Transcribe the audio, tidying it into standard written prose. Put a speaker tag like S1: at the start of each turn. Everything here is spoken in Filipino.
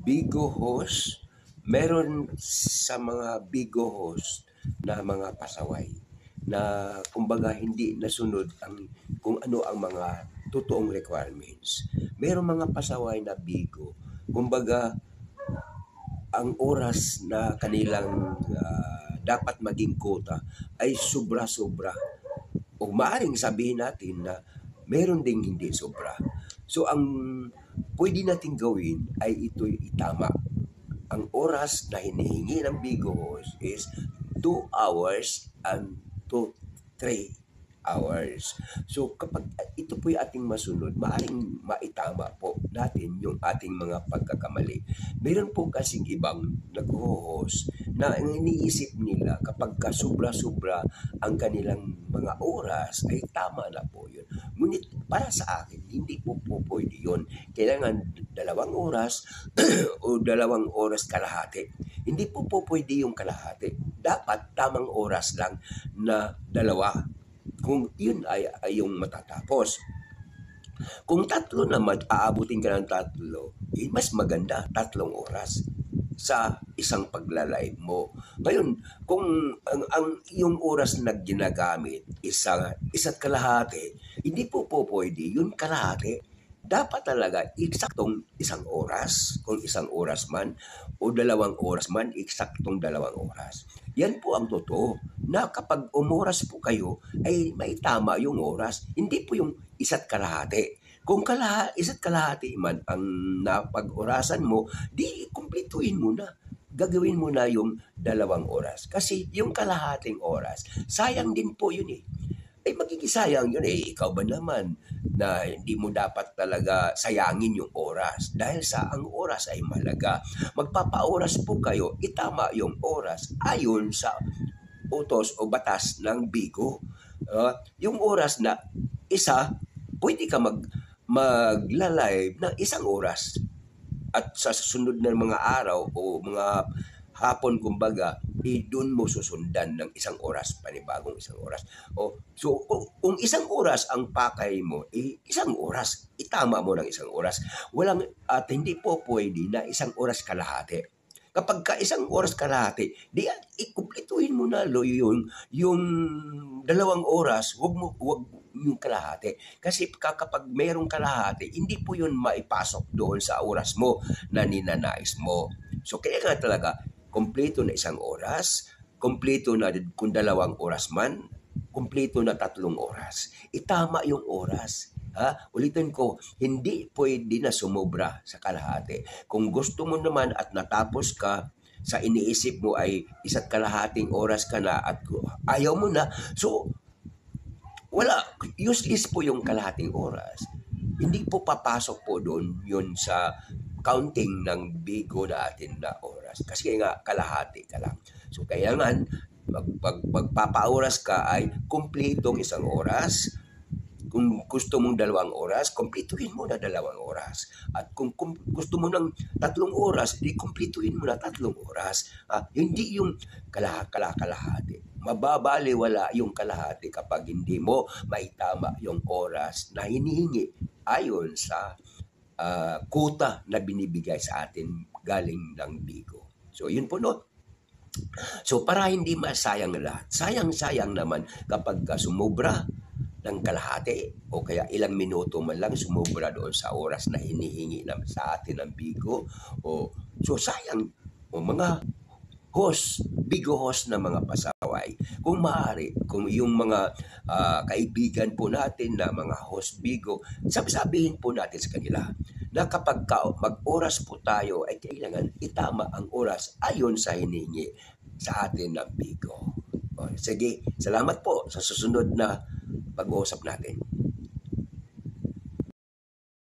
S1: Bigo host, meron sa mga Bigo host na mga pasaway na kumbaga hindi nasunod kung ano ang mga totoong requirements. Merong mga pasaway na Bigo, kumbaga ang oras na kanilang dapat maging quota ay sobra-sobra. O maaaring sabihin natin na meron ding hindi sobra. So ang pwede natin gawin ay ito'y itama. Ang oras na hinihingi ng Bigo host is 2 hours and 3 hours. So kapag ito po'y ating masunod, maaaring maitama po natin yung ating mga pagkakamali. Meron po kasing ibang nag-host na ang iniisip nila kapag sobra-sobra ang kanilang mga oras ay tama na po yun. Ngunit para sa akin, hindi po pwede yun. Kailangan 2 oras o 2 oras kalahati. Hindi po pwede yung kalahati. Dapat tamang oras lang na 2. Kung yun ay yung matatapos. Kung 3 naman, aabutin ka ng 3, mas maganda 3 oras sa isang pagla-live mo. Ngayon, kung ang yung oras na ginagamit isa't kalahati, hindi po pwede yun kalahati. Dapat talaga eksaktong 1 oras, kung 1 oras man, o 2 oras man, eksaktong 2 oras. Yan po ang totoo, na kapag umoras po kayo, ay may tama yung oras. Hindi po yung isa't kalahati. Kung isa't kalahati man ang napag-orasan mo, di kumpletuhin mo na. Gagawin mo na yung 2 oras. Kasi yung kalahating oras, sayang din po yun eh. Ay magiging sayang yun eh. Ikaw ba naman na hindi mo dapat talaga sayangin yung oras dahil sa ang oras ay mahalaga. Magpapaoras po kayo, itama yung oras ayon sa utos o batas ng Bigo. Yung oras na isa, pwede ka magla-live ng 1 oras. At sa susunod na mga araw o mga hapon kumbaga, doon mo susundan ng 1 oras, panibagong 1 oras. So kung 1 oras ang pakay mo, 1 oras, itama mo ng 1 oras. Hindi po pwede na 1 oras kalahati. Kapag ka 1 oras kalahati, di ikumpletuhin mo na yung 2 oras, wag yung kalahati. Kasi kapag mayroong kalahati, hindi po yun maipasok doon sa oras mo na ninanais mo. So kaya nga talaga, kompleto na 1 oras, kompleto na kung 2 oras man, kompleto na 3 oras. Itama yung oras. Ulitin ko, hindi pwede na sumobra sa kalahati. Kung gusto mo naman at natapos ka, sa iniisip mo ay 1 kalahating oras ka na at ayaw mo na, so useless po yung kalahating oras. Hindi po papasok po doon yun sa counting ng Bigo natin na oras. Kasi nga kalahati ka lang. So kaya nga, magpapaoras ka ay kumpletong 1 oras. Kung gusto mong 2 oras, kumpletuhin mo na 2 oras. At kung gusto mo ng 3 oras, di kumpletuhin mo na 3 oras. Hindi yung kalahati. Mababaliwala yung kalahati kapag hindi mo maitama yung oras na hinihingi ayon sa quota na binibigay sa atin galing ng Bigo. So yun po no. So para hindi masayang lahat, sayang naman kapag sumobra ng kalahati o kaya ilang minuto man lang sumobra doon sa oras na hinihingi sa atin ng Bigo. So sayang mga Bigo host na mga pasaway. Kung maaari, kung yung mga kaibigan po natin na mga host Bigo, sabihin po natin sa kanila na kapag mag-oras po tayo ay kailangan itama ang oras ayon sa hinihingi sa atin ng Bigo. Sige, salamat po sa susunod na pag-uusap natin.